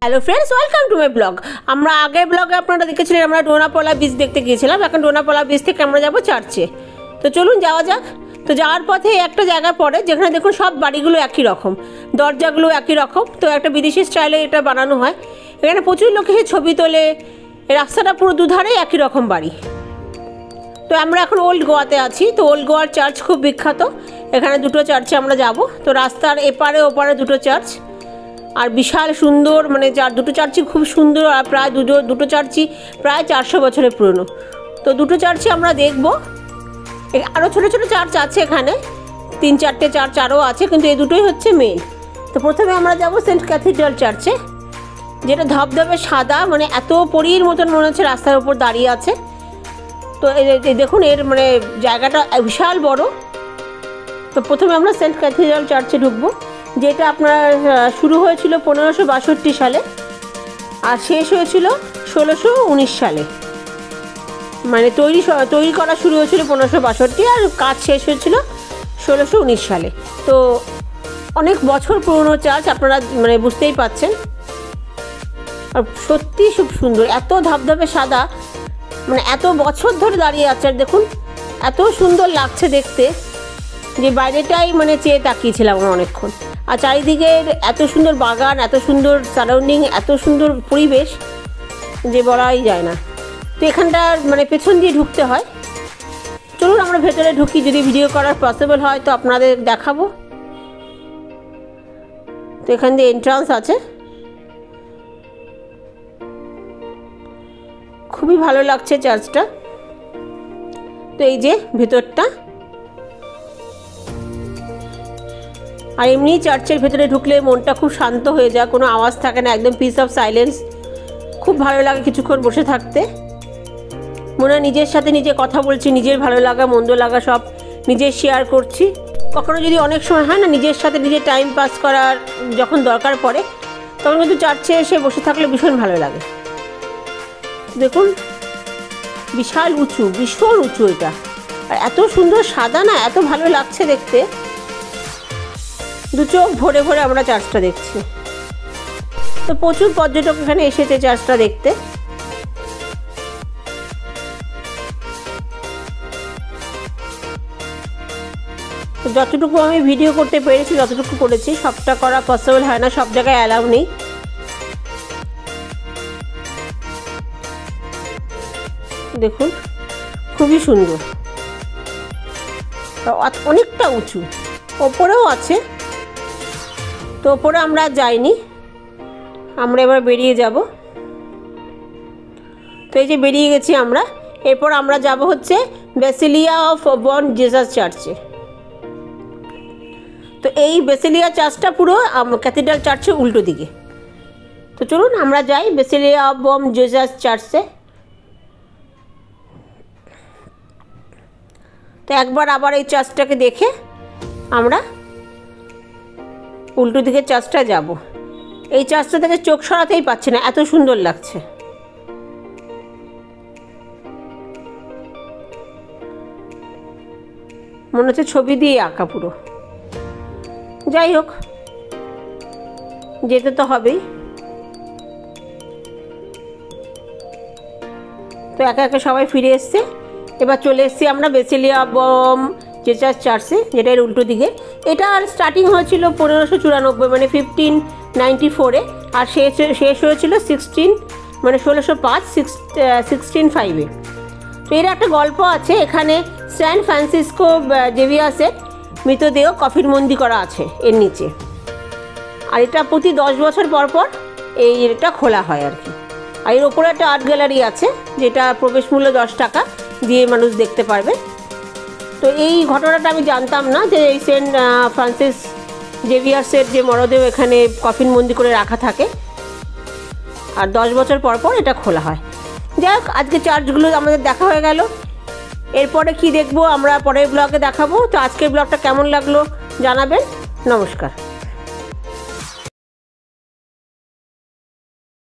Hello friends, welcome to my blog. আমরা আগের ব্লগে আপনারা দেখেছিলেন আমরা ডোনাপোলা বিচ দেখতে গিয়েছিলাম। এখন ডোনাপোলা বিচ থেকে আমরা যাবো চার্চে। তো চলুন যাওয়া যাক। তো যাওয়ার পথে একটা জায়গা পড়ে যেখানে দেখুন সব বাড়িগুলো একই রকম, দরজাগুলো একই রকম। তো একটা বিদেশি স্টাইলে এটা বানানো হয়। এখানে প্রচুর লোক এসে ছবি তোলে। রাস্তাটা পুরো দুধারে একই রকম বাড়ি। তো আমরা এখন ওল্ড গোয়াতে আছি। তো ওল্ড গোয়ার চার্চ খুব বিখ্যাত। এখানে দুটো চার্চে আমরা যাব। তো রাস্তার এপারে ওপারে দুটো চার্চ, আর বিশাল সুন্দর, মানে দুটো চার্চই খুব সুন্দর। আর প্রায় দুটো চার্চই প্রায় 400 বছরের পুরনো। তো দুটো চার্চই আমরা দেখব। আরও ছোটো ছোটো চার্চ আছে এখানে, 3-4টে চার্চ আরও আছে, কিন্তু এই দুটোই হচ্ছে মেন। তো প্রথমে আমরা যাব সেন্ট ক্যাথিড্রাল চার্চে, যেটা ধবধবে সাদা, মানে এত পরীর মতন মনে হচ্ছে রাস্তার উপর দাঁড়িয়ে আছে। তো দেখুন এর মানে জায়গাটা বিশাল বড়। তো প্রথমে আমরা সেন্ট ক্যাথিড্রাল চার্চে ঢুকবো, যেটা আপনার শুরু হয়েছিল 1562 সালে আর শেষ হয়েছিল 1619 সালে। মানে তৈরি করা শুরু হয়েছিল 1562 আর কাজ শেষ হয়েছিল 1619 সালে। তো অনেক বছর পুরনো চার্চ, আপনারা মানে বুঝতেই পাচ্ছেন। আর সত্যি খুব সুন্দর, এত ধবধবে সাদা, মানে এত বছর ধরে দাঁড়িয়ে আছে। আর দেখুন এত সুন্দর লাগছে দেখতে, যে বাইরেটাই মানে চেয়ে তাকিয়েছিলাম আমরা অনেকক্ষণ। আর চারিদিকে এত সুন্দর বাগান, এত সুন্দর সারাউন্ডিং, এত সুন্দর পরিবেশ যে বলাই যায় না। তো এখানটার মানে পেছন দিয়ে ঢুকতে হয়। চলুন আমরা ভেতরে ঢুকি, যদি ভিডিও করার পসিবল হয় তো আপনাদের দেখাবো। তো এখান দিয়ে এন্ট্রান্স আছে, খুবই ভালো লাগছে চার্চটা। তো এই যে ভেতরটা, আর এমনি চার্চের ভেতরে ঢুকলে মনটা খুব শান্ত হয়ে যায়, কোনো আওয়াজ থাকে না, একদম পিস অফ সাইলেন্স। খুব ভালো লাগে কিছুক্ষণ বসে থাকতে, মনে হয় নিজের সাথে নিজে কথা বলছি, নিজের ভালো লাগা মন্দ লাগা সব নিজের শেয়ার করছি। কখনো যদি অনেক সময় হয় না নিজের সাথে নিজের টাইম পাস করার যখন দরকার পড়ে, তখন কিন্তু চার্চে এসে বসে থাকলে ভীষণ ভালো লাগে। দেখুন বিশাল উঁচু, ভীষণ উঁচু এটা, আর এত সুন্দর সাদা না, এত ভালো লাগছে দেখতে। দু চোখ ভরে ভরে আমরা চার্চটা দেখছি। তো প্রচুর পর্যটক এখানে এসেছে চার্চটা দেখতে। তো যতটুকু আমি ভিডিও করতে পেরেছি যতটুকু করেছি, সবটা করা পসিবল হয় না, সব জায়গায় অ্যালাউ নেই। দেখুন খুবই সুন্দর, অনেকটা উঁচু, ওপরেও আছে। তো ওপরে আমরা যাইনি, আমরা এবার বেরিয়ে যাব। তো এই যে বেরিয়ে গেছি আমরা। এরপর আমরা যাব হচ্ছে বেসিলিয়া অফ বর্ন জিসাস চার্চে। তো এই বেসিলিয়া চার্চটা পুরো ক্যাথিড্রাল চার্চের উল্টো দিকে। তো চলুন আমরা যাই বেসিলিয়া অফ বর্ন জিসাস চার্চে। তো একবার আবার এই চার্চটাকে দেখে আমরা উল্টো দিকে চার্চটা যাব। এই চার্চটা থেকে চোখ সরাতেই পাচ্ছি না, এত সুন্দর লাগছে। মনে হচ্ছে ছবি দিয়ে আঁকা পুরো। যাই হোক, যেতে তো হবেই। তো একে একে সবাই ফিরে এসছে। এবার চলে এসেছি আমরা বেসিলিয়া অফ বর্ন জিসাস চার্চে, যেটা এর উল্টো দিকে। এটা আর স্টার্টিং হয়েছিল 1594, মানে 1594-এ, আর শেষ হয়েছিল 1605-1605-এ। তো এর একটা গল্প আছে। এখানে সেন্ট ফ্রান্সিসকো জেভিয়ার্সের মৃতদেহ কফিন বন্দি করা আছে এর নিচে। আর এটা প্রতি 10 বছর পর পর এটা খোলা হয় আর কি। আর এর ওপরে একটা আর্ট গ্যালারি আছে, যেটা প্রবেশ মূল্য 10 টাকা দিয়ে মানুষ দেখতে পারবে। তো এই ঘটনাটা আমি জানতাম না, যে এই সেন্ট ফ্রান্সিস জেভিয়ার্সের যে মরদেহ এখানে কফিন বন্দি করে রাখা থাকে, আর 10 বছর পর পর এটা খোলা হয়। যাই হোক, আজকে চার্চগুলো আমাদের দেখা হয়ে গেল। এরপরে কি দেখবো আমরা পরের ব্লগে দেখাবো। তো আজকের ব্লগটা কেমন লাগলো জানাবেন। নমস্কার।